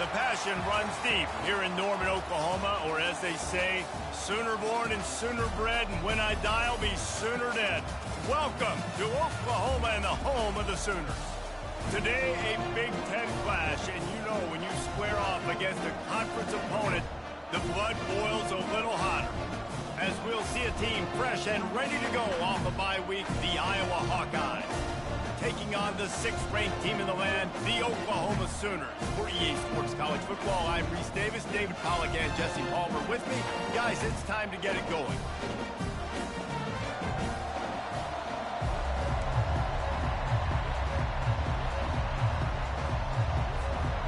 The passion runs deep here in Norman, Oklahoma, or as they say, sooner born and sooner bred, and when I die, I'll be sooner dead. Welcome to Oklahoma and the home of the Sooners. Today, a Big Ten clash, and you know when you square off against a conference opponent, the blood boils a little hotter. As we'll see a team fresh and ready to go off a bye week, the Iowa Hawkeyes. Taking on the 6th-ranked team in the land, the Oklahoma Sooners. For EA Sports College Football, I'm Reese Davis, David Pollack, and Jesse Palmer with me. Guys, it's time to get it going.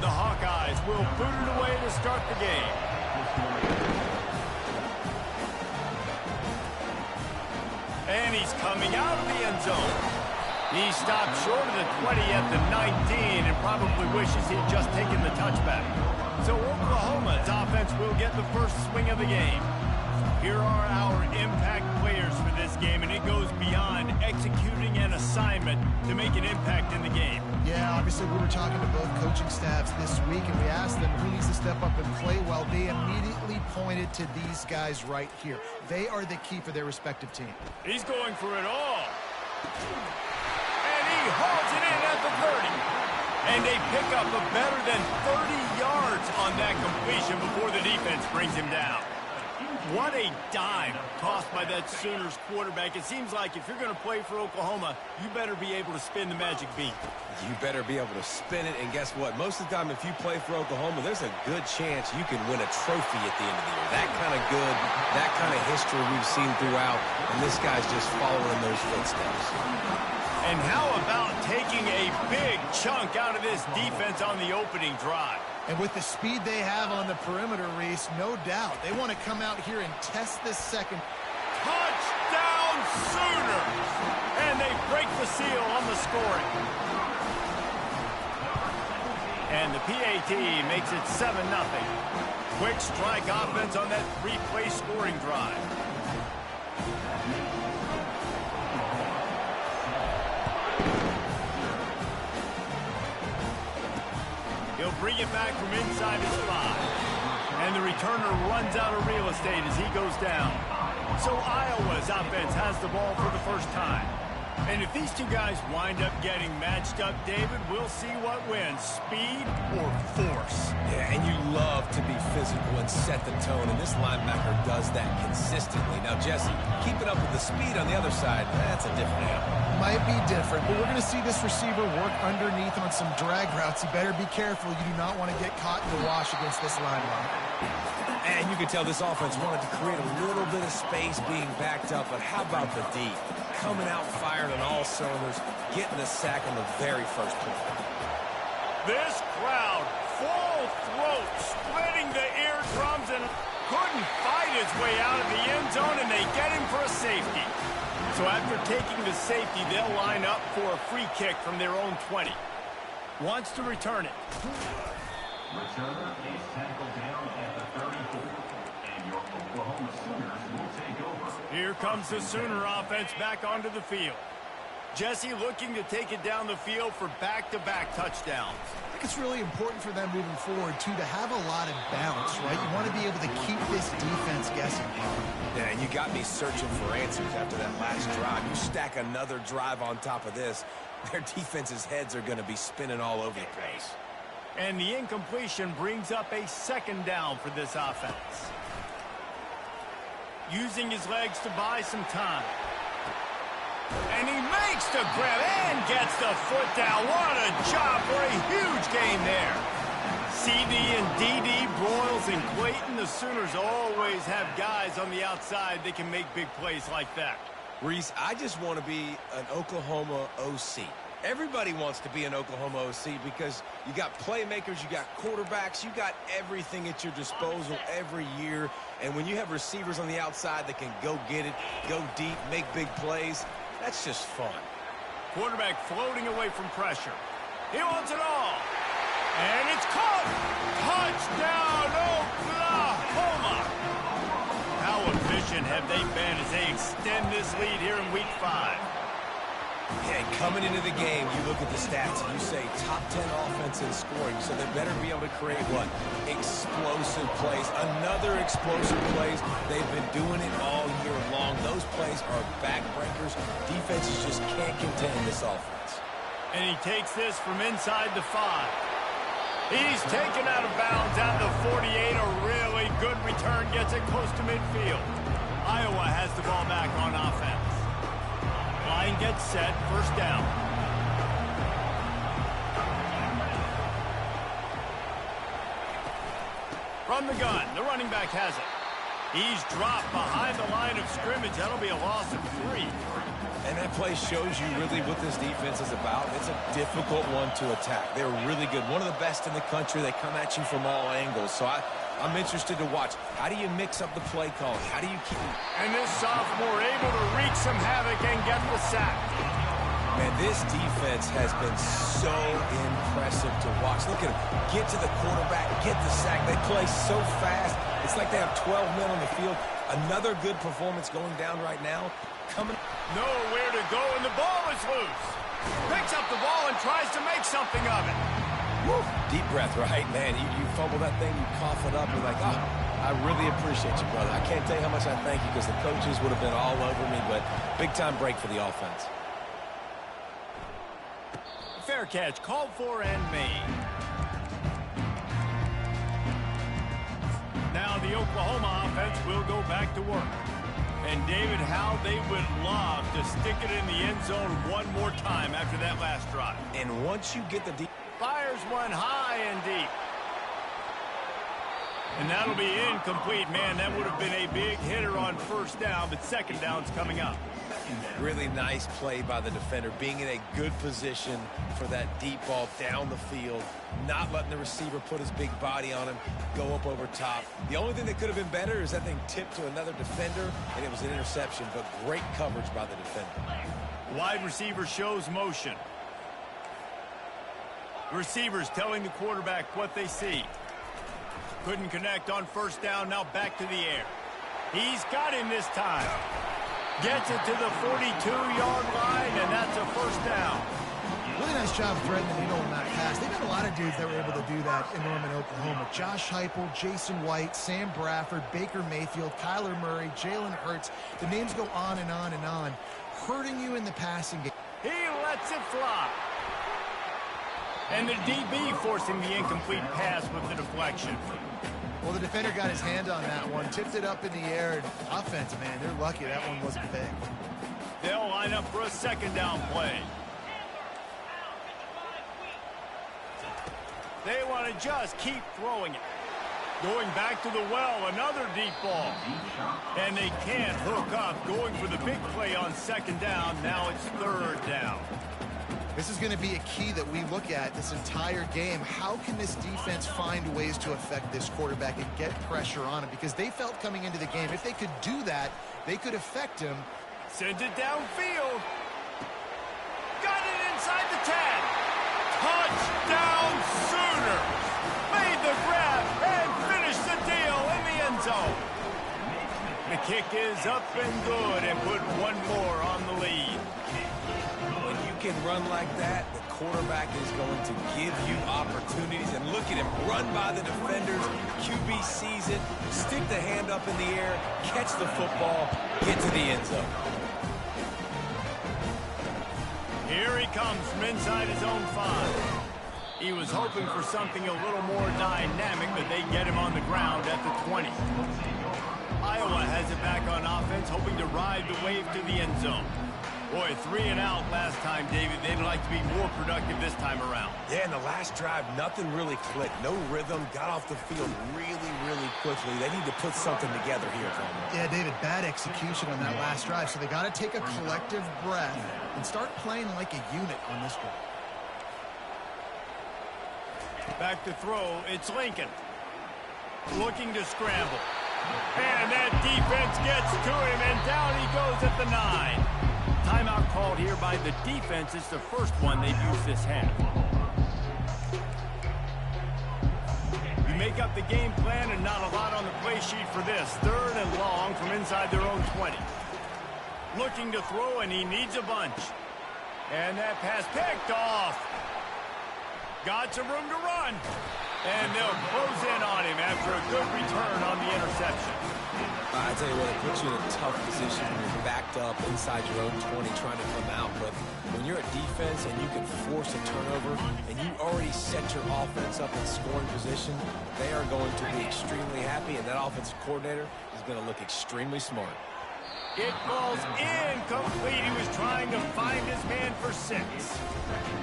The Hawkeyes will boot it away to start the game. And he's coming out of the end zone. He stopped short of the 20 at the 19 and probably wishes he'd just taken the touchback. So Oklahoma's offense will get the first swing of the game. Here are our impact players for this game, and it goes beyond executing an assignment to make an impact in the game. Yeah, obviously we were talking to both coaching staffs this week, and we asked them who needs to step up and play well. They immediately pointed to these guys right here. They are the key for their respective team. He's going for it all. And he hauls it in at the 30. And they pick up a better than 30 yards on that completion before the defense brings him down. What a dime tossed by that Sooners quarterback. It seems like if you're going to play for Oklahoma, you better be able to spin the magic beat. You better be able to spin it, and guess what? Most of the time, if you play for Oklahoma, there's a good chance you can win a trophy at the end of the year. That kind of good, that kind of history we've seen throughout, and this guy's just following those footsteps. And how about taking a big chunk out of this defense on the opening drive? And with the speed they have on the perimeter, Reese, no doubt, they want to come out here and test this second. Touchdown Sooners! And they break the seal on the scoring. And the PAT makes it 7-0. Quick strike offense on that 3-play scoring drive. He'll bring it back from inside his 5. And the returner runs out of real estate as he goes down. So Iowa's offense has the ball for the first time. And if these two guys wind up getting matched up, David, we'll see what wins, speed or force. Yeah, and you love to be physical and set the tone, and this linebacker does that consistently. Now, Jesse, keeping up with the speed on the other side, that's a different animal. Might be different, but we're going to see this receiver work underneath on some drag routes. You better be careful. You do not want to get caught in the wash against this linebacker. And you can tell this offense wanted to create a little bit of space being backed up, but how about the D? Coming out fired on all cylinders, getting the sack on the very first play. This crowd, full throat, splitting the eardrums, and couldn't fight his way out of the end zone, and they get him for a safety. So after taking the safety, they'll line up for a free kick from their own 20. Wants to return it. Returner is tackled down at the 34, and your Oklahoma Sooners will take over. Here comes the Sooner offense back onto the field. Jesse looking to take it down the field for back-to-back touchdowns. I think it's really important for them moving forward, too, to have a lot of balance, right? You want to be able to keep this defense guessing. Yeah, and you got me searching for answers after that last drive. You stack another drive on top of this, their defense's heads are going to be spinning all over the place. And the incompletion brings up a 2nd down for this offense. Using his legs to buy some time. And he makes the grab and gets the foot down. What a job for a huge gain there. CD and DD, Broyles and Clayton, the Sooners always have guys on the outside that can make big plays like that. Reese, I just want to be an Oklahoma OC. Everybody wants to be an Oklahoma OC because you got playmakers, you got quarterbacks, you got everything at your disposal every year. And when you have receivers on the outside that can go get it, go deep, make big plays, that's just fun. Quarterback floating away from pressure. He wants it all. And it's caught. Touchdown, Oklahoma. How efficient have they been as they extend this lead here in Week 5? Yeah, coming into the game, you look at the stats and you say top 10 offense in scoring, so they better be able to create what? Explosive plays. Another explosive plays. They've been doing it all year long. Those plays are backbreakers. Defenses just can't contain this offense. And he takes this from inside the 5. He's taken out of bounds at the 48. A really good return, gets it close to midfield. Iowa has the ball back on offense. Line gets set, first down. From the gun, the running back has it. He's dropped behind the line of scrimmage. That'll be a loss of 3. And that play shows you really what this defense is about. It's a difficult one to attack. They're really good. One of the best in the country. They come at you from all angles. So I'm interested to watch. How do you mix up the play calling? How do you keep... And this sophomore able to wreak some havoc and get the sack. Man, this defense has been so impressive to watch. Look at them. Get to the quarterback, get the sack. They play so fast. It's like they have 12 men on the field. Another good performance going down right now. Coming... Nowhere to go, and the ball is loose. Picks up the ball and tries to make something of it. Woo. Deep breath, right? Man, you fumble that thing, you cough it up. You're like, oh, I really appreciate you, brother. I can't tell you how much I thank you because the coaches would have been all over me, but big-time break for the offense. Fair catch, called for and made. Now the Oklahoma offense will go back to work. And David, how they would love to stick it in the end zone one more time after that last drive. And once you get the deep... Fires one high and deep. And that'll be incomplete. Man, that would have been a big hitter on first down, but second down's coming up. Really nice play by the defender, being in a good position for that deep ball down the field, not letting the receiver put his big body on him, go up over top. The only thing that could have been better is that thing tipped to another defender, and it was an interception, but great coverage by the defender. Wide receiver shows motion. Receivers telling the quarterback what they see. Couldn't connect on first down, now back to the air. He's got him this time. Gets it to the 42-yard line, and that's a first down. Really nice job threading the needle on that pass. They've got a lot of dudes that were able to do that in Norman, Oklahoma. Josh Heupel, Jason White, Sam Bradford, Baker Mayfield, Kyler Murray, Jalen Hurts. The names go on and on and on, hurting you in the passing game. He lets it fly. And the DB forcing the incomplete pass with the deflection. Well, the defender got his hand on that one, tipped it up in the air. Offense, man, they're lucky that one wasn't big. They'll line up for a second down play. They want to just keep throwing it. Going back to the well, another deep ball. And they can't hook up. Going for the big play on second down. Now it's third down. This is going to be a key that we look at this entire game. How can this defense find ways to affect this quarterback and get pressure on him? Because they felt coming into the game, if they could do that, they could affect him. Sends it downfield. Got it inside the 10. Touchdown Sooners. Made the grab and finished the deal in the end zone. The kick is up and good and put one more on the lead. Can run like that, the quarterback is going to give you opportunities. And look at him run by the defenders. QB sees it, stick the hand up in the air, catch the football, get to the end zone. Here he comes from inside his own 5. He was hoping for something a little more dynamic, but they get him on the ground at the 20. Iowa has it back on offense, hoping to ride the wave to the end zone. Boy, 3 and out last time, David. They'd like to be more productive this time around. Yeah, in the last drive, nothing really clicked. No rhythm, got off the field really, really quickly. They need to put something together here, Coleman. Yeah, David, bad execution on that last drive. So they got to take a collective breath and start playing like a unit on this one. Back to throw, it's Lincoln. Looking to scramble. And that defense gets to him, and down he goes at the 9. Timeout called here by the defense. It's the first one they've used this half. You make up the game plan and not a lot on the play sheet for this. Third and long from inside their own 20. Looking to throw, and he needs a bunch. And that pass picked off. Got some room to run. And they'll close in on him after a good return on the interception. I tell you what, it puts you in a tough position when you're backed up inside your own 20 trying to come out. But when you're a defense and you can force a turnover and you already set your offense up in scoring position, they are going to be extremely happy, and that offensive coordinator is going to look extremely smart. It falls incomplete. He was trying to find his man for 6.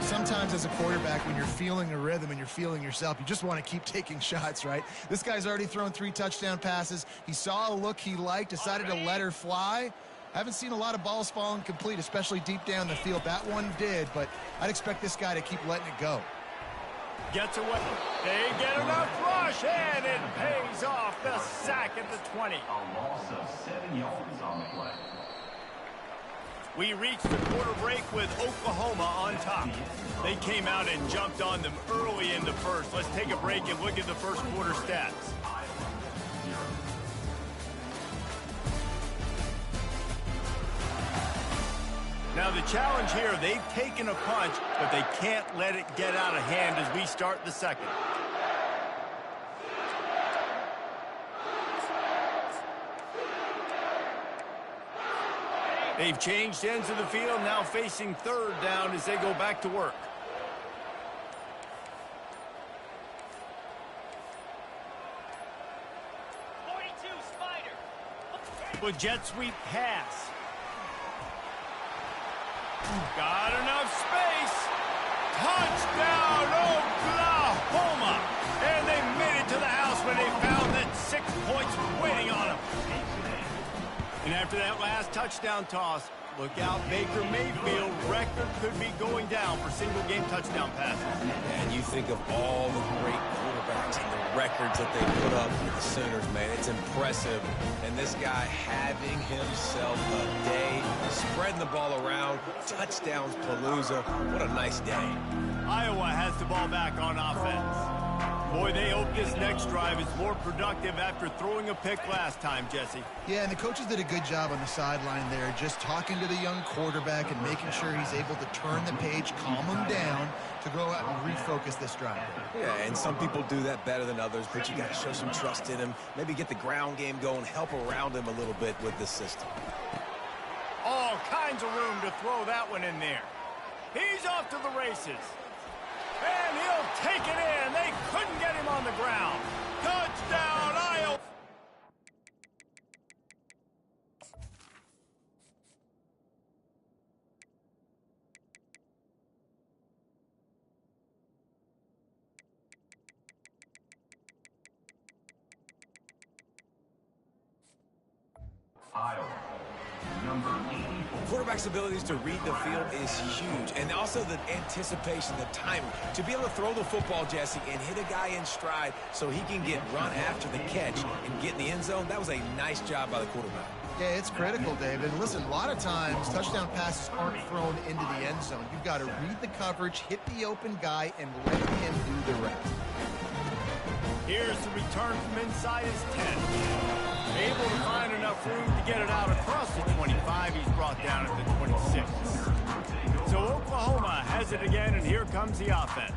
Sometimes as a quarterback, when you're feeling a rhythm and you're feeling yourself, you just want to keep taking shots, right? This guy's already thrown 3 touchdown passes. He saw a look he liked, decided to let her fly. I haven't seen a lot of balls fall incomplete, especially deep down the field. That one did, but I'd expect this guy to keep letting it go. Gets away. They get enough rush, and it pays off. The sack at the 20. A loss of 7 yards on the play. We reached the quarter break with Oklahoma on top. They came out and jumped on them early in the first. Let's take a break and look at the first quarter stats. Now the challenge here, they've taken a punch, but they can't let it get out of hand as we start the second. They've changed ends of the field, now facing third down as they go back to work. With jet sweep pass. Got enough space. Touchdown, Oklahoma. And they made it to the house when they found that 6 points waiting on them. And after that last touchdown toss, look out, Baker Mayfield record could be going down for single-game touchdown passes. And you think of all the great quarterbacks and the records that they put up for the Sooners, man. It's impressive. And this guy having himself a day, spreading the ball around, touchdowns palooza. What a nice day. Iowa has the ball back on offense. Boy, they hope this next drive is more productive after throwing a pick last time, Jesse. Yeah, and the coaches did a good job on the sideline there, just talking to the young quarterback and making sure he's able to turn the page, calm him down to go out and refocus this drive. Yeah, and some people do that better than others, but you got to show some trust in him, maybe get the ground game going, help around him a little bit with this system. All kinds of room to throw that one in there. He's off to the races. And he'll take it in. They couldn't get him on the ground. Touchdown, Iowa. Iowa, number 84. Quarterback's abilities to read the field is huge, and also the anticipation, the timing. To be able to throw the football, Jesse, and hit a guy in stride so he can get run after the catch and get in the end zone, that was a nice job by the quarterback. Yeah, it's critical, David. And listen, a lot of times touchdown passes aren't thrown into the end zone. You've got to read the coverage, hit the open guy, and let him do the rest. Here's the return from inside his 10. Able to find enough room to get it out across the 25. He's brought down at the 26. So Oklahoma has it again, and here comes the offense.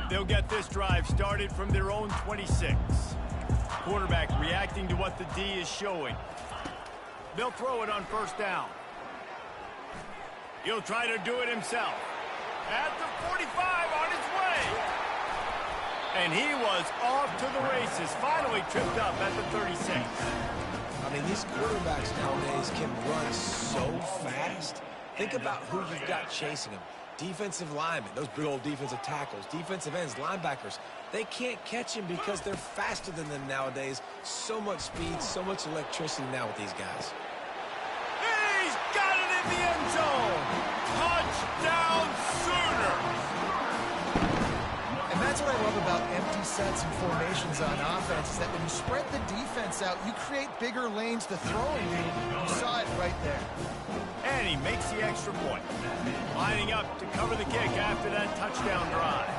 They'll get this drive started from their own 26. Quarterback reacting to what the D is showing. They'll throw it on first down. He'll try to do it himself. At the 45 on his way. And he was off to the races. Finally tripped up at the 36. I mean, these quarterbacks nowadays can run so fast. Think about who you've got chasing them. Defensive linemen, those big old defensive tackles, defensive ends, linebackers. They can't catch him because they're faster than them nowadays. So much speed, so much electricity now with these guys. He's got it in the end zone. Touchdown Sooners. And that's what I love about empty sets and formations on offense, is that when you spread the defense out, you create bigger lanes to throw in. You saw it right there. And he makes the extra point. Lining up to cover the kick after that touchdown drive.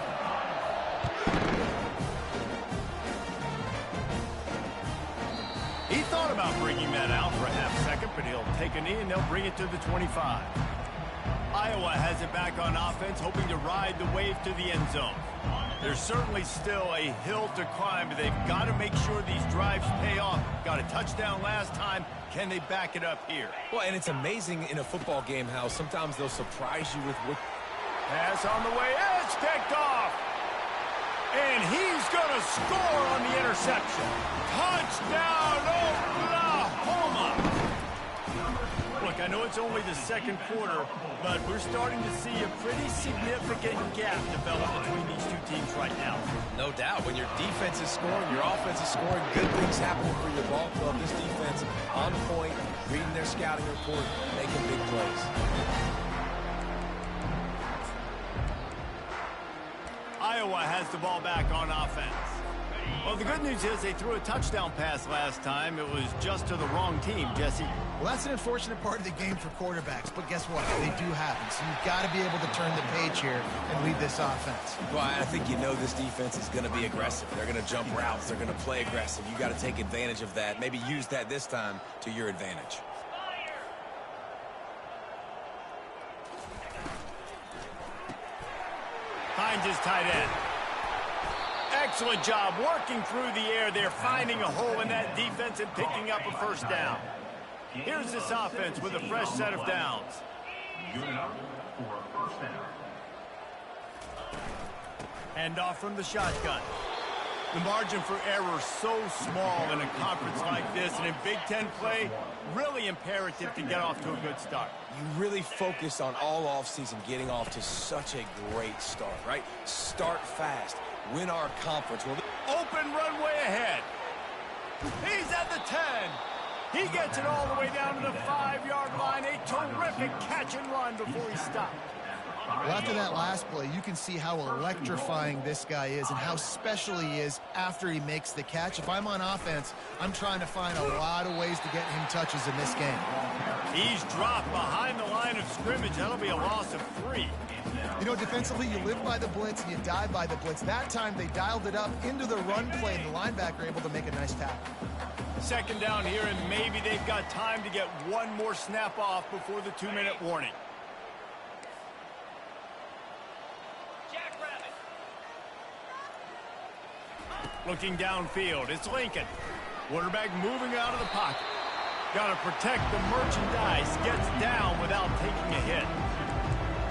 He thought about bringing that out for a half second, but he'll take a knee, and they'll bring it to the 25. Iowa has it back on offense, hoping to ride the wave to the end zone. There's certainly still a hill to climb, but they've got to make sure these drives pay off. Got a touchdown last time. Can they back it up here? Well, and it's amazing in a football game how sometimes they'll surprise you with what... Pass on the way. It's picked off. And he's going to score on the interception. Touchdown, Oklahoma! Look, I know it's only the second quarter, but we're starting to see a pretty significant gap develop between these two teams right now. No doubt. When your defense is scoring, your offense is scoring, good things happening for your ball club. This defense on point, reading their scouting report, making big plays. Iowa has the ball back on offense. Well, the good news is they threw a touchdown pass last time. It was just to the wrong team, Jesse. Well, that's an unfortunate part of the game for quarterbacks, but guess what? They do happen, so you've got to be able to turn the page here and lead this offense. Well, I think you know this defense is going to be aggressive. They're going to jump routes. They're going to play aggressive. You got to take advantage of that. Maybe use that this time to your advantage. Finds his tight end. Excellent job working through the air there, finding a hole in that defense and picking up a first down. Here's this offense with a fresh set of downs. Hand off from the shotgun. The margin for error so small in a conference like this, and in Big Ten play, really imperative to get off to a good start. You really focus on all offseason getting off to such a great start, right? Start fast. Win our conference. Well, open runway ahead. He's at the 10. He gets it all the way down to the 5-yard line. A terrific catch and run before he stopped. Well, after that last play, you can see how electrifying this guy is and how special he is after he makes the catch. If I'm on offense, I'm trying to find a lot of ways to get him touches in this game. He's dropped behind the line of scrimmage. That'll be a loss of 3. You know, defensively, you live by the blitz and you die by the blitz. That time, they dialed it up into the run play, and the linebacker able to make a nice tackle. Second down here, and maybe they've got time to get one more snap off before the 2-minute warning. Looking downfield, it's Lincoln. Quarterback moving out of the pocket. Got to protect the merchandise. Gets down without taking a hit.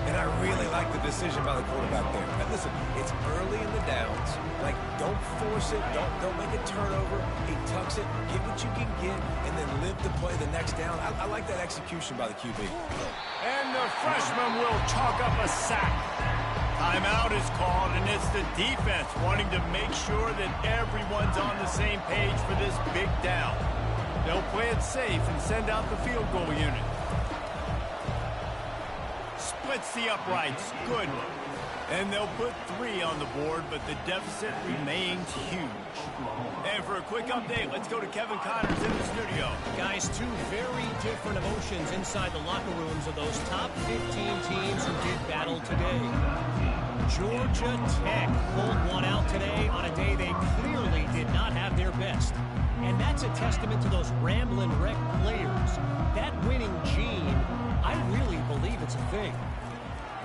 and I really like the decision by the quarterback there. Now, listen, it's early in the downs. Like, don't force it. Don't make a turnover. He tucks it, get what you can get, and then live to play the next down. I like that execution by the QB. And the freshman will chalk up a sack. Timeout is called, and it's the defense wanting to make sure that everyone's on the same page for this big down. They'll play it safe and send out the field goal unit. Splits the uprights. Good. And they'll put 3 on the board, but the deficit remains huge. And for a quick update, let's go to Kevin Connors in the studio. Guys, 2 very different emotions inside the locker rooms of those top 15 teams who did battle today. Georgia Tech pulled one out today on a day they clearly did not have their best. And that's a testament to those rambling wreck players. That winning gene, I really believe it's a thing.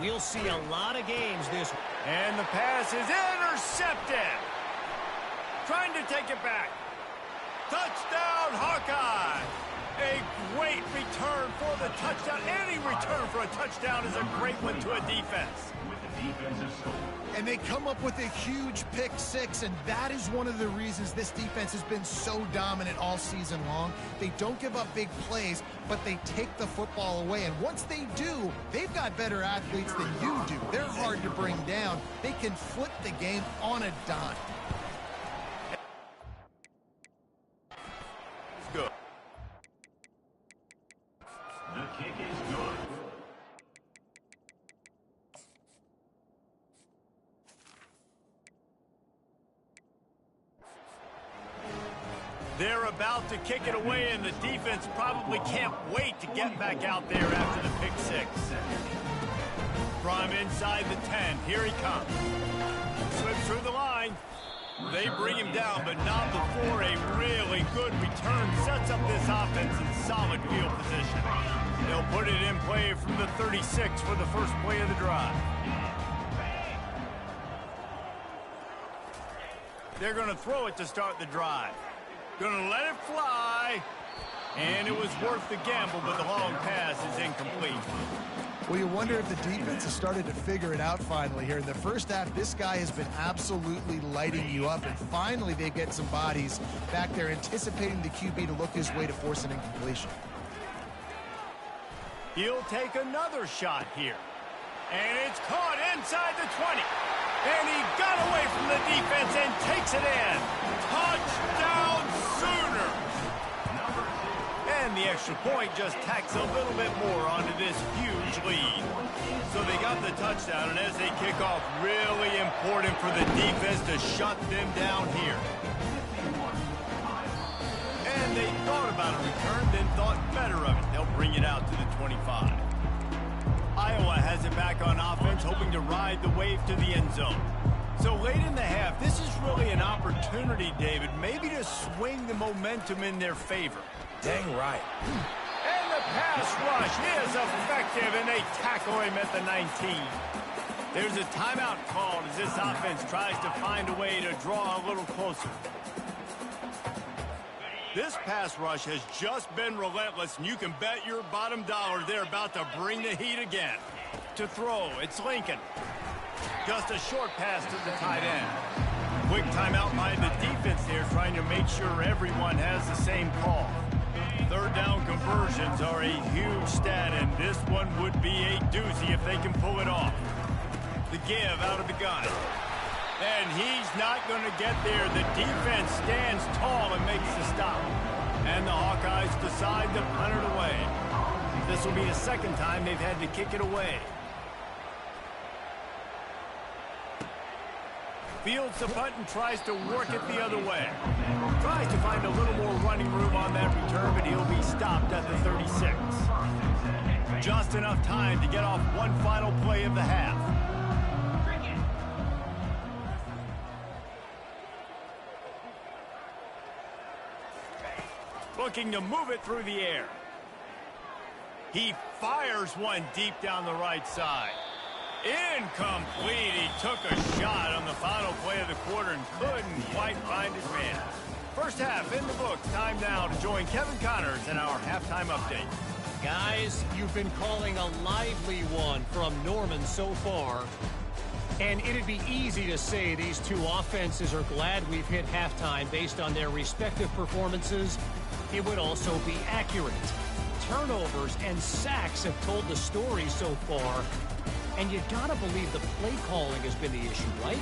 We'll see a lot of games this. And the pass is intercepted. Trying to take it back. Touchdown, Hawkeye. A great return for the touchdown. Any return for a touchdown is a great one to a defense. And they come up with a huge pick 6, and that is one of the reasons this defense has been so dominant all season long. They don't give up big plays, but they take the football away. And once they do, they've got better athletes than you do. They're hard to bring down. They can flip the game on a dime. Good. The kick is good. They're about to kick it away, and the defense probably can't wait to get back out there after the pick 6. From inside the 10, here he comes. Slips through the line. They bring him down, but not before a really good return sets up this offense in solid field position. They'll put it in play from the 36 for the first play of the drive. They're going to throw it to start the drive. Going to let it fly. And it was worth the gamble, but the long pass is incomplete. Well, you wonder if the defense has started to figure it out finally here. In the first half, this guy has been absolutely lighting you up, and finally they get some bodies back there anticipating the QB to look his way to force an incompletion. He'll take another shot here. And it's caught inside the 20. And he got away from the defense and takes it in. Touchdown Sooner! And the extra point just tacks a little bit more onto this huge lead. So they got the touchdown, and as they kick off, really important for the defense to shut them down here. And they thought about a return, then thought better of it. They'll bring it out to the 25. Iowa has it back on offense, hoping to ride the wave to the end zone. So late in the half, this is really an opportunity, David, maybe to swing the momentum in their favor. Dang right. And the pass rush is effective, and they tackle him at the 19. There's a timeout called as this offense tries to find a way to draw a little closer. This pass rush has just been relentless, and you can bet your bottom dollar they're about to bring the heat again. To throw, it's Lincoln. Just a short pass to the tight end. Quick timeout by the defense there, trying to make sure everyone has the same call. Third down conversions are a huge stat, and this one would be a doozy if they can pull it off. The give out of the gun. And he's not going to get there. The defense stands tall and makes the stop. And the Hawkeyes decide to punt it away. This will be the second time they've had to kick it away. Fields the punt and tries to work it the other way. Tries to find a little more running room on that return, but he'll be stopped at the 36. Just enough time to get off one final play of the half. Looking to move it through the air. He fires one deep down the right side. Incomplete. He took a shot on the final play of the quarter and couldn't quite find his man. First half in the books. Time now to join Kevin Connors in our halftime update. Guys, you've been calling a lively one from Norman so far. And it'd be easy to say these two offenses are glad we've hit halftime based on their respective performances. It would also be accurate. Turnovers and sacks have told the story so far. And you gotta believe the play calling has been the issue, right?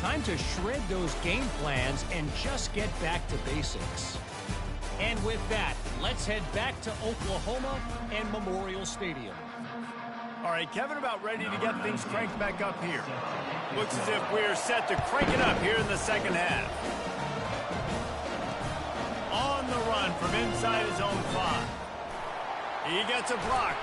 Time to shred those game plans and just get back to basics. And with that, let's head back to Oklahoma and Memorial Stadium. All right, Kevin, about ready to get things cranked back up here. Looks as if we're set to crank it up here in the second half. On the run from inside his own 5. He gets a block.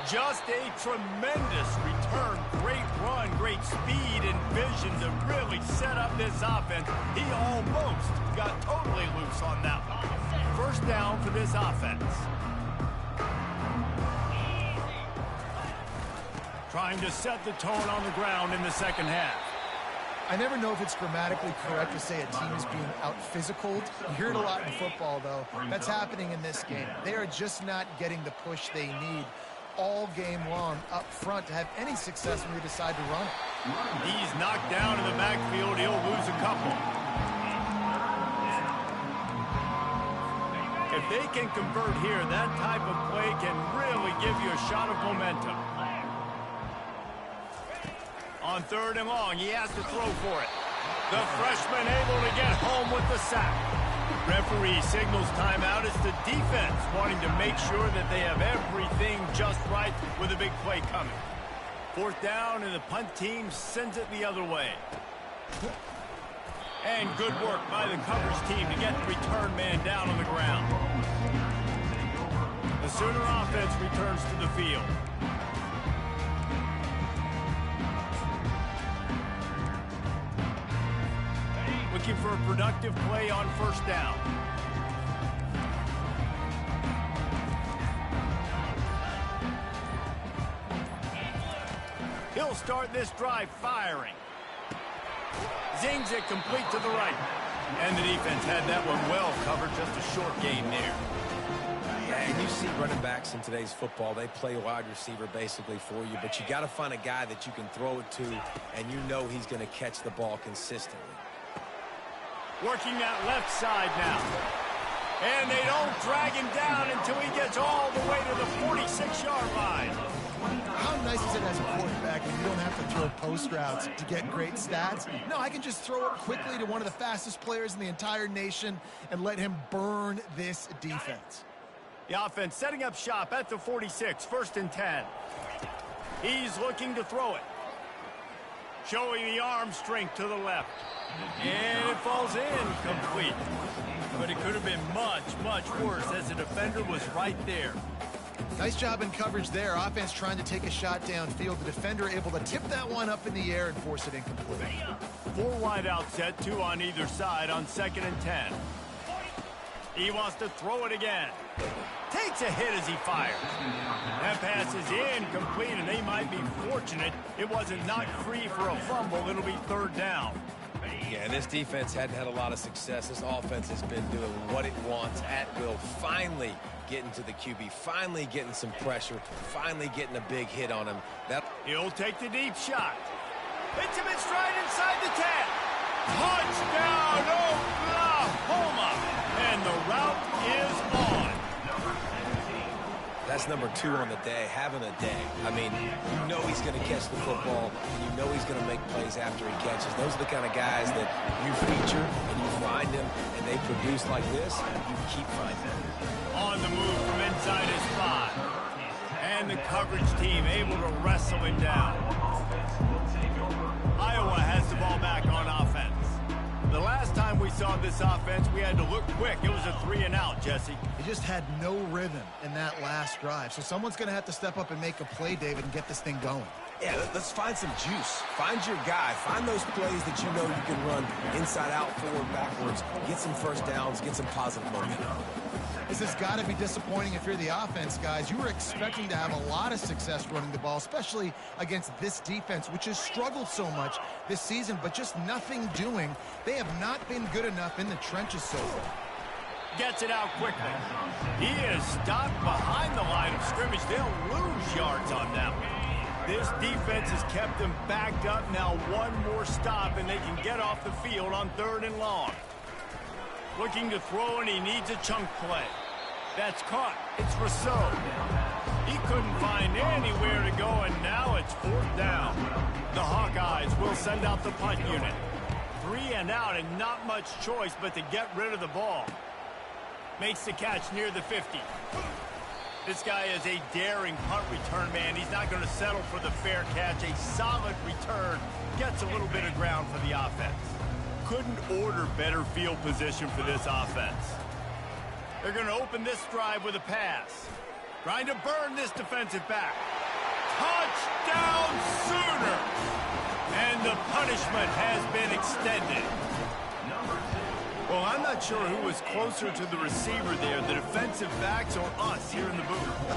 Just a tremendous return. Great run, great speed and vision to really set up this offense. He almost got totally loose on that one. First down for this offense. Trying to set the tone on the ground in the second half. I never know if it's grammatically correct to say a team is being out-physicaled. You hear it a lot in football, though. That's happening in this game. They are just not getting the push they need all game long up front to have any success when they decide to run it. He's knocked down in the backfield. He'll lose a couple. If they can convert here, that type of play can really give you a shot of momentum. On third and long, he has to throw for it. The freshman able to get home with the sack. Referee signals timeout. It's the defense wanting to make sure that they have everything just right with a big play coming. Fourth down, and the punt team sends it the other way. And good work by the coverage team to get the return man down on the ground. The Sooner offense returns to the field. looking for a productive play on first down. He'll start this drive firing. Zings it complete to the right. And the defense had that one well covered, just a short gain there. Yeah, and you see running backs in today's football, they play wide receiver basically for you, but you got to find a guy that you can throw it to, and you know he's going to catch the ball consistently. Working that left side now. And they don't drag him down until he gets all the way to the 46-yard line. How nice is it as a quarterback when you don't have to throw post routes to get great stats? No, I can just throw it quickly to one of the fastest players in the entire nation and let him burn this defense. The offense setting up shop at the 46, 1st and 10. He's looking to throw it. Showing the arm strength to the left. And it falls in complete. But it could have been much, much worse as the defender was right there. Nice job in coverage there. Offense trying to take a shot downfield. The defender able to tip that one up in the air and force it incomplete. 4 wide out set, 2 on either side on 2nd and 10. He wants to throw it again. Takes a hit as he fires. That pass is incomplete, and they might be fortunate it wasn't knocked free for a fumble. It'll be 3rd down. Yeah, and this defense hadn't had a lot of success. This offense has been doing what it wants at will. Finally getting to the QB, finally getting some pressure, finally getting a big hit on him. He'll take the deep shot. Hits him in stride inside the 10. Touchdown, Oklahoma! And the route is on. That's number 2 on the day, having a day. I mean, you know he's going to catch the football, and you know he's going to make plays after he catches. Those are the kind of guys that you feature, and you find them, and they produce like this, you keep finding them. On the move from inside his 5. And the coverage team able to wrestle him down. Iowa has the ball back on offense. The last time we saw this offense, we had to look quick. It was a 3-and-out, Jesse. He just had no rhythm in that last drive. So someone's going to have to step up and make a play, David, and get this thing going. Yeah, let's find some juice. Find your guy. Find those plays that you know you can run inside out, forward, backwards. Get some first downs. Get some positive momentum. This has got to be disappointing if you're the offense, guys. You were expecting to have a lot of success running the ball, especially against this defense, which has struggled so much this season, but just nothing doing. They have not been good enough in the trenches so far. Gets it out quickly. He is stopped behind the line of scrimmage. They'll lose yards on them. This defense has kept them backed up. Now one more stop, and they can get off the field on 3rd and long. Looking to throw, and he needs a chunk play. That's caught. It's Rousseau. He couldn't find anywhere to go, and now it's 4th down. The Hawkeyes will send out the punt unit. 3-and-out, and not much choice but to get rid of the ball. Makes the catch near the 50. This guy is a daring punt return man. He's not going to settle for the fair catch. A solid return. Gets a little bit of ground for the offense. Couldn't order better field position for this offense. They're going to open this drive with a pass. Trying to burn this defensive back. Touchdown Sooners! And the punishment has been extended. Well, I'm not sure who was closer to the receiver there, the defensive backs or us here in the booth.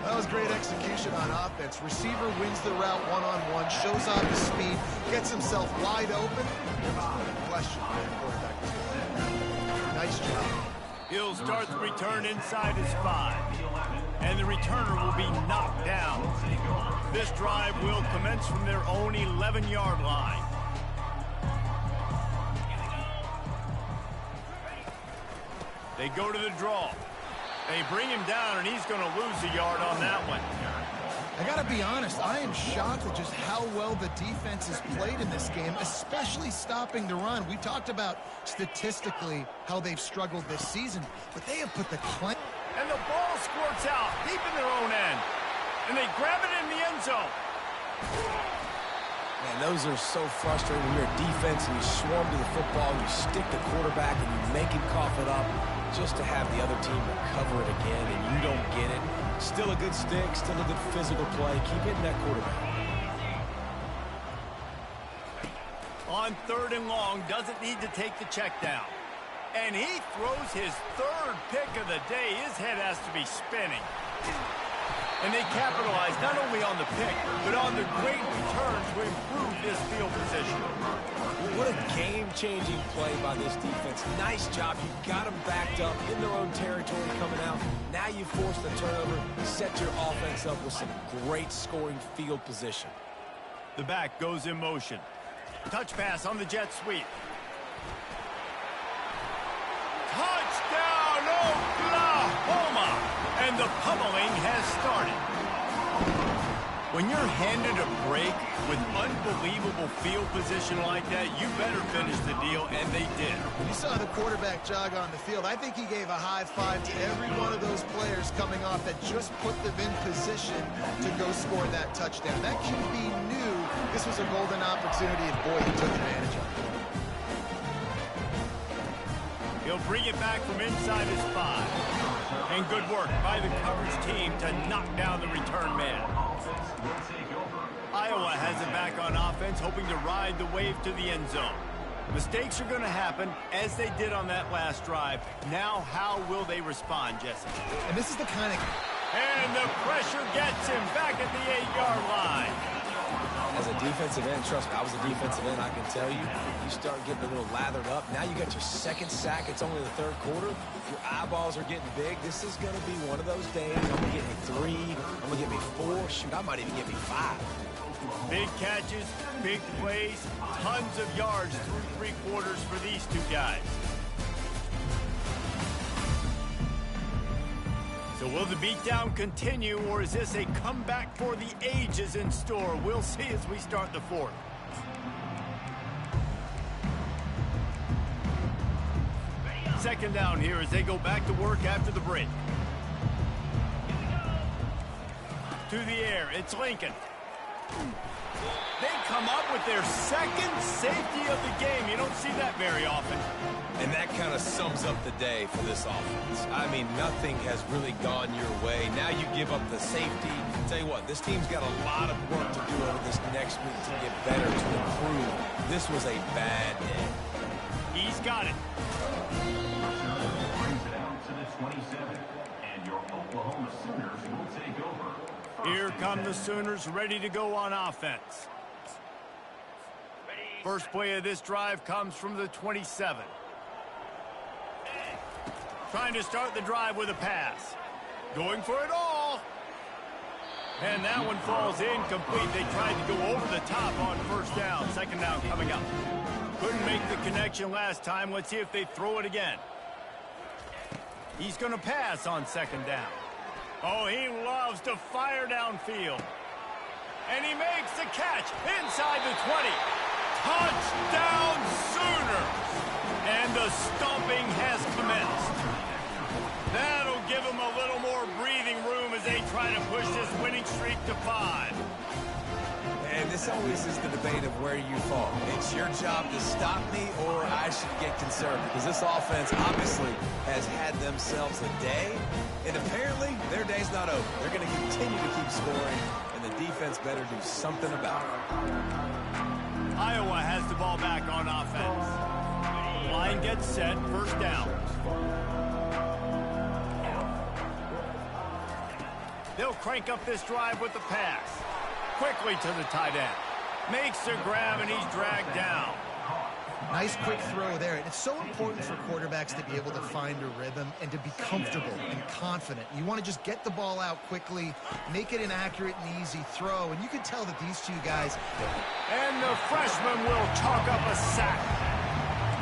That was great execution on offense. Receiver wins the route one-on-one, shows off his speed, gets himself wide open. Question. Nice job. He'll start the return inside his 5. And the returner will be knocked down. This drive will commence from their own 11-yard line. They go to the draw. They bring him down, and he's going to lose a yard on that one. I got to be honest, I am shocked at just how well the defense has played in this game, especially stopping the run. We talked about statistically how they've struggled this season, but they have put the claim. And the ball squirts out deep in their own end. And they grab it in the end zone. Man, those are so frustrating when you're a defense and you swarm to the football, you stick the quarterback, and you make him cough it up just to have the other team recover it again, and you don't get it. Still a good stick, still a good physical play. Keep hitting that quarterback. On 3rd and long, doesn't need to take the check down. And he throws his 3rd pick of the day. His head has to be spinning. And they capitalize not only on the pick, but on the great return to improve this field position. What a game-changing play by this defense. Nice job. You got them backed up in their own territory coming out. Now you force the turnover, set your offense up with some great scoring field position. The back goes in motion. Touch pass on the jet sweep. Touchdown, Oklahoma! And the pummeling has started. When you're handed a break with unbelievable field position like that, you better finish the deal, and they did. You saw the quarterback jog on the field. I think he gave a high five to every one of those players coming off that just put them in position to go score that touchdown. That QB knew this was a golden opportunity, and boy, he took advantage of it. He'll bring it back from inside his 5. And good work by the coverage team to knock down the return man. Iowa has it back on offense, hoping to ride the wave to the end zone. Mistakes are going to happen, as they did on that last drive. Now, how will they respond, Jesse? And this is the kind of... And the pressure gets him back at the 8-yard line. As a defensive end, trust me, I was a defensive end, I can tell you, you start getting a little lathered up. Now you got your 2nd sack. It's only the 3rd quarter. Your eyeballs are getting big. This is going to be one of those days. I'm going to get me 3. I'm going to get me 4. Shoot, I might even get me 5. Big catches, big plays, tons of yards through 3 quarters for these two guys. So will the beatdown continue, or is this a comeback for the ages in store? We'll see as we start the 4th. Second down here as they go back to work after the break. To the air, it's Lincoln. They come up with their 2nd safety of the game. You don't see that very often. And that kind of sums up the day for this offense. I mean, nothing has really gone your way. Now you give up the safety. I'll tell you what, this team's got a lot of work to do over this next week to get better, to improve. This was a bad day. He's got it. Brings it out to the 27. And your Oklahoma Sooners will take over. Here come the Sooners ready to go on offense. First play of this drive comes from the 27. Trying to start the drive with a pass. Going for it all. And that one falls incomplete. They tried to go over the top on 1st down. 2nd down coming up. Couldn't make the connection last time. Let's see if they throw it again. He's going to pass on 2nd down. Oh, he loves to fire downfield. And he makes the catch inside the 20. Touchdown Sooners! And the stomping has commenced. That'll give them a little more breathing room as they try to push this winning streak to 5. And this always is the debate of where you fall. It's your job to stop me, or I should get concerned, because this offense obviously has had themselves a day, and apparently their day's not over. They're going to continue to keep scoring, and the defense better do something about it. Iowa has the ball back on offense. Line gets set, 1st down. They'll crank up this drive with the pass. Quickly to the tight end. Makes the grab, and he's dragged down. Nice quick throw there. And it's so important for quarterbacks to be able to find a rhythm and to be comfortable and confident. You want to just get the ball out quickly, make it an accurate and easy throw. And you can tell that these two guys... And the freshman will chalk up a sack.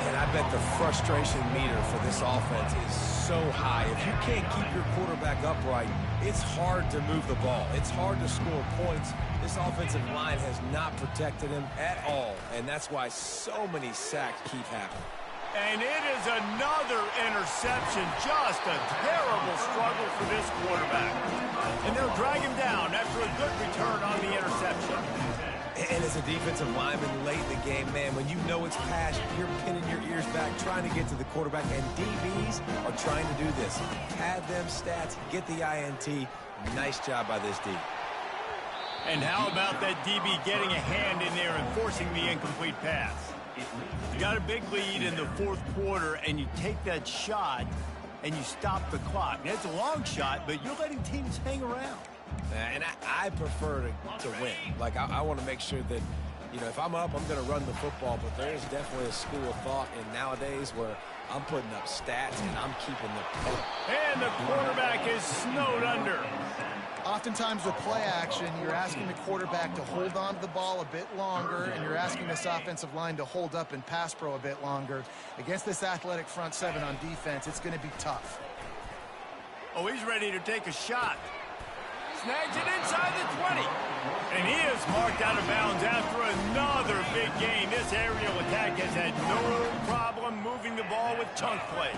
And I bet the frustration meter for this offense is so high. If you can't keep your quarterback upright, it's hard to move the ball. It's hard to score points. This offensive line has not protected him at all, and that's why so many sacks keep happening. And it is another interception. Just a terrible struggle for this quarterback. And they'll drag him down after a good return on the interception. And as a defensive lineman late in the game, man, when you know it's past, you're pinning your ears back, trying to get to the quarterback, and DBs are trying to do this. Pad them stats, get the INT. Nice job by this D. And how about that DB getting a hand in there and forcing the incomplete pass? You got a big lead in the fourth quarter, and you take that shot, and you stop the clock. Now, it's a long shot, but you're letting teams hang around. And I prefer to win. Like, I want to make sure that, you know, if I'm up, I'm going to run the football, but there's definitely a school of thought in nowadays where I'm putting up stats and I'm keeping the pace. And the quarterback is snowed under. Oftentimes with play action, you're asking the quarterback to hold on to the ball a bit longer, and you're asking this offensive line to hold up in pass pro a bit longer. Against this athletic front seven on defense, it's going to be tough. Oh, he's ready to take a shot. Snags it inside the 20. And he is marked out of bounds after another big gain. This aerial attack has had no problem moving the ball with chunk plays.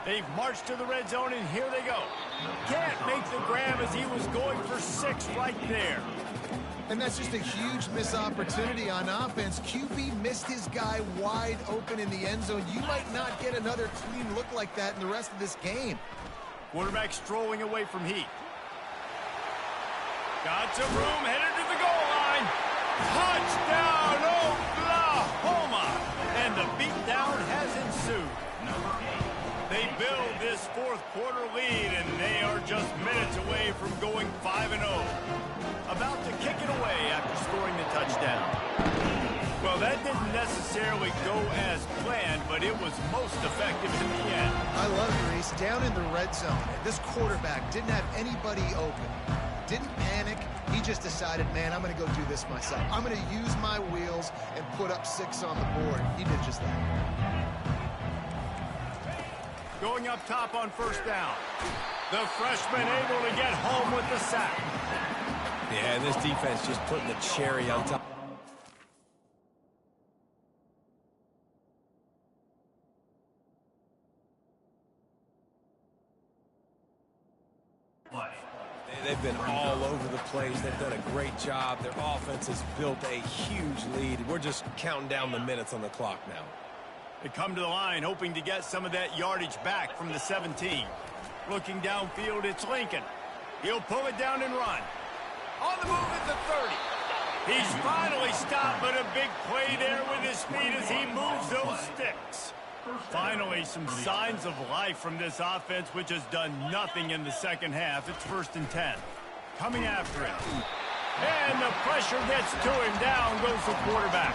They've marched to the red zone, and here they go. Can't make the grab as he was going for 6 right there. And that's just a huge missed opportunity on offense. QB missed his guy wide open in the end zone. You might not get another clean look like that in the rest of this game. Quarterback strolling away from heat. Got some room, headed to the goal line. Touchdown, Oklahoma! And the beatdown has ensued. They build this fourth quarter lead, and they are just minutes away from going 5-0. About to kick it away after scoring the touchdown. Well, that didn't necessarily go as planned, but it was most effective in the end. I love it, Reese. Down in the red zone, this quarterback didn't have anybody open. Didn't panic. He just decided, man, I'm going to go do this myself. I'm going to use my wheels and put up 6 on the board. He did just that. Going up top on first down. The freshman able to get home with the sack. Yeah, and this defense just putting the cherry on top. They've been all over the place. They've done a great job. Their offense has built a huge lead. We're just counting down the minutes on the clock now. They come to the line hoping to get some of that yardage back from the 17. Looking downfield, it's Lincoln. He'll pull it down and run. On the move at the 30. He's finally stopped, but a big play there with his speed as he moves those sticks. Finally, some signs of life from this offense, which has done nothing in the second half. It's 1st and 10. Coming after him. And the pressure gets to him. Down goes the quarterback.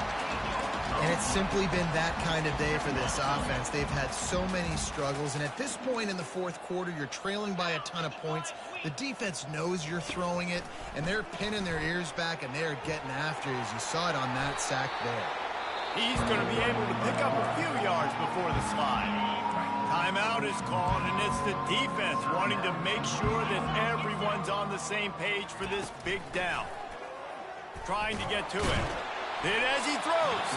And it's simply been that kind of day for this offense. They've had so many struggles, and at this point in the fourth quarter, you're trailing by a ton of points. The defense knows you're throwing it, and they're pinning their ears back, and they're getting after you, as you saw it on that sack there. He's going to be able to pick up a few yards before the slide. Timeout is called, and it's the defense wanting to make sure that everyone's on the same page for this big down. Trying to get to it. Did as he throws.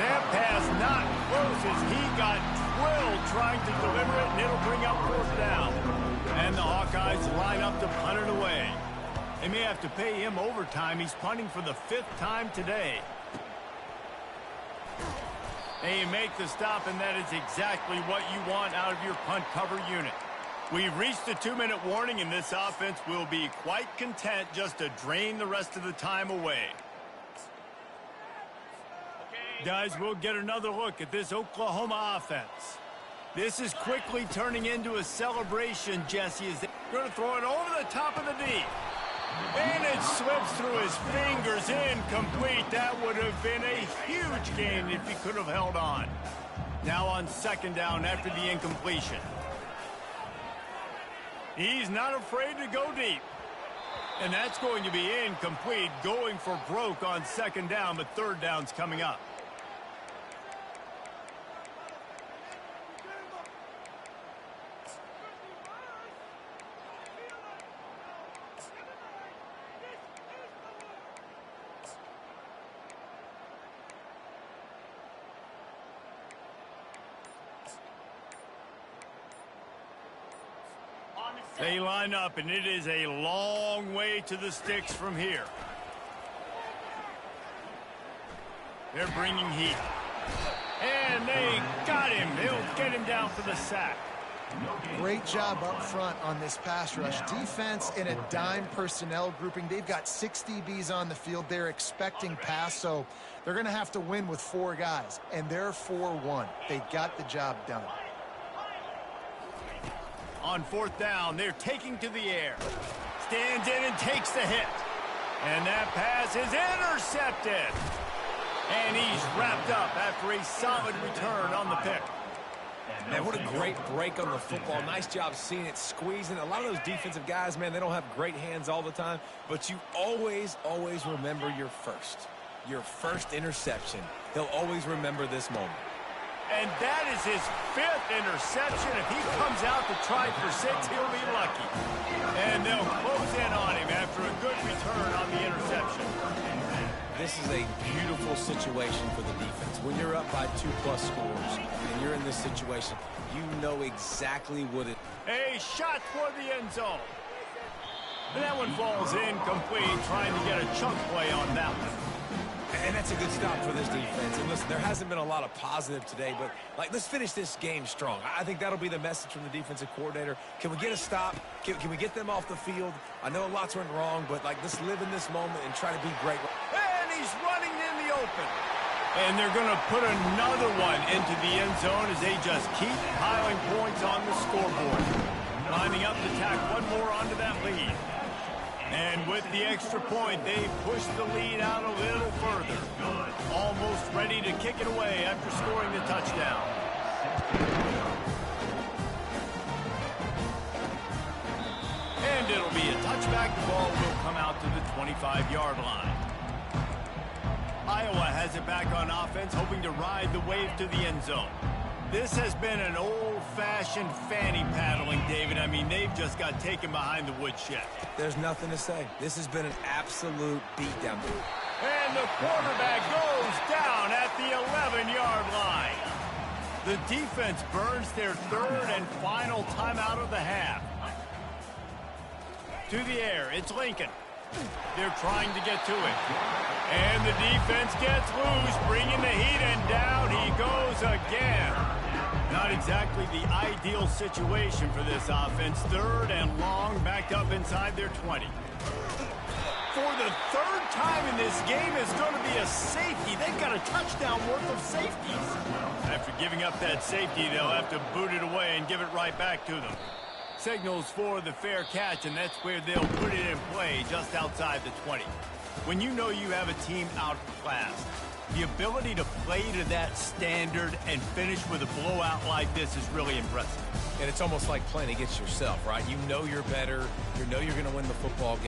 That pass not close as he got drilled trying to deliver it, and it'll bring up 4th down. And the Hawkeyes line up to punt it away. They may have to pay him overtime. He's punting for the 5th time today. They make the stop, and that is exactly what you want out of your punt cover unit. We've reached the 2-minute warning, and this offense will be quite content just to drain the rest of the time away. Guys, we'll get another look at this Oklahoma offense. This is quickly turning into a celebration, Jesse, as they're going to throw it over the top of the D. And it slips through his fingers, incomplete. That would have been a huge gain if he could have held on. Now on 2nd down after the incompletion. He's not afraid to go deep. And that's going to be incomplete, going for broke on 2nd down, but 3rd down's coming up. They line up, and it is a long way to the sticks from here. They're bringing heat. And they got him. They'll get him down for the sack. Great job up front on this pass rush. Defense in a dime personnel grouping. They've got 6 DBs on the field. They're expecting pass, so they're going to have to win with 4 guys, and they're 4-1. They got the job done. On 4th down, they're taking to the air. Stands in and takes the hit. And that pass is intercepted. And he's wrapped up after a solid return on the pick. Man, what a great break on the football. Nice job seeing it squeezing. A lot of those defensive guys, man, they don't have great hands all the time, but you always remember your first interception. He'll always remember this moment. And that is his 5th interception. If he comes out to try for 6, he'll be lucky. And they'll close in on him after a good return on the interception. This is a beautiful situation for the defense. When you're up by 2+ scores and you're in this situation, you know exactly what it... A shot for the end zone. And that one falls incomplete, trying to get a chunk play on that one. And that's a good stop for this defense. And listen, there hasn't been a lot of positive today, but let's finish this game strong. I think that'll be the message from the defensive coordinator. Can we get a stop? Can we get them off the field? I know lots went wrong, but let's live in this moment and try to be great. And he's running in the open. And they're going to put another one into the end zone as they just keep piling points on the scoreboard. Lining up to tack one more onto that lead. And with the extra point, they push the lead out a little further. Almost ready to kick it away after scoring the touchdown. And it'll be a touchback. The ball will come out to the 25-yard line. Iowa has it back on offense, hoping to ride the wave to the end zone. This has been an old-fashioned fanny paddling, David. I mean, they've just got taken behind the woodshed. There's nothing to say. This has been an absolute beatdown. And the quarterback goes down at the 11-yard line. The defense burns their 3rd and final timeout of the half. To the air, it's Lincoln. They're trying to get to it. And the defense gets loose, bringing the heat, and down he goes again. Not exactly the ideal situation for this offense. 3rd and long, backed up inside their 20. For the 3rd time in this game is going to be a safety. They've got a touchdown worth of safeties. After giving up that safety, they'll have to boot it away and give it right back to them. Signals for the fair catch, and that's where they'll put it in play just outside the 20. When you know you have a team outclassed, the ability to play to that standard and finish with a blowout like this is really impressive. And it's almost like playing against yourself, right? You know you're better. You know you're going to win the football game.